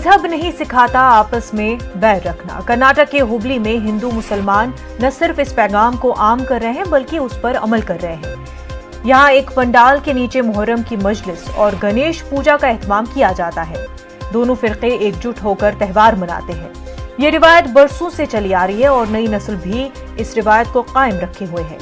मजहब नहीं सिखाता आपस में बैर रखना। कर्नाटक के हुबली में हिंदू मुसलमान न सिर्फ इस पैगाम को आम कर रहे हैं बल्कि उस पर अमल कर रहे हैं। यहाँ एक पंडाल के नीचे मुहर्रम की मजलिस और गणेश पूजा का एहतमाम किया जाता है। दोनों फिरके एकजुट होकर त्यौहार मनाते हैं। ये रिवायत बरसों से चली आ रही है और नई नस्ल भी इस रिवायत को कायम रखे हुए है।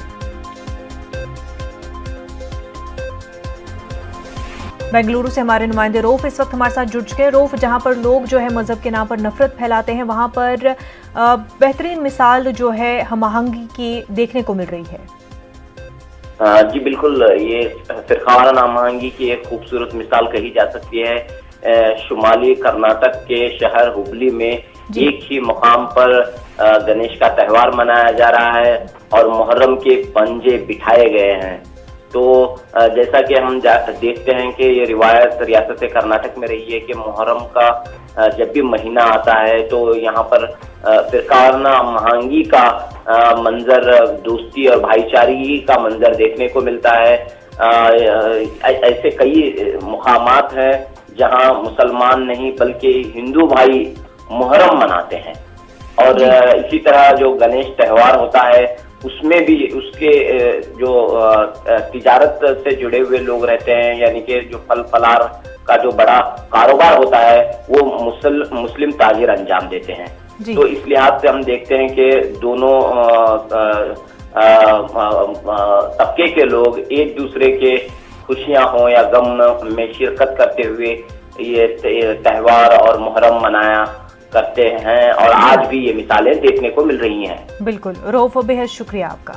बेंगलुरु से हमारे नुमाइंदे रोफ इस वक्त हमारे साथ जुड़ चुके हैं। रोफ, जहां पर लोग जो है मजहब के नाम पर नफरत फैलाते हैं, वहां पर बेहतरीन मिसाल जो है हम आहंगी की देखने को मिल रही है। जी बिल्कुल, ये फिरकावाना हम आहंगी की एक खूबसूरत मिसाल कही जा सकती है। शुमाली कर्नाटक के शहर हुबली में एक ही मुकाम पर गणेश का त्यौहार मनाया जा रहा है और मुहर्रम के पंजे बिठाए गए हैं। तो जैसा कि हम देखते हैं कि ये रिवायत रियासत कर्नाटक में रही है कि मुहर्रम का जब भी महीना आता है तो यहाँ पर फिरकावाना आहंगी का मंजर, दोस्ती और भाईचारगी का मंजर देखने को मिलता है। ऐसे कई मुकामात हैं जहाँ मुसलमान नहीं बल्कि हिंदू भाई मुहर्रम मनाते हैं। और इसी तरह जो गणेश त्यौहार होता है उसमें भी उसके जो तिजारत से जुड़े हुए लोग रहते हैं, यानी कि जो फल फलार का जो बड़ा कारोबार होता है वो मुस्लिम ताजिर अंजाम देते हैं। तो इस लिहाज से हम देखते हैं कि दोनों तबके के लोग एक दूसरे के खुशियां हों या गम में शिरकत करते हुए ये त्यौहार और मुहर्रम मनाया करते हैं और आज भी ये मिसालें देखने को मिल रही हैं। बिल्कुल रऊफ, बेहद शुक्रिया आपका।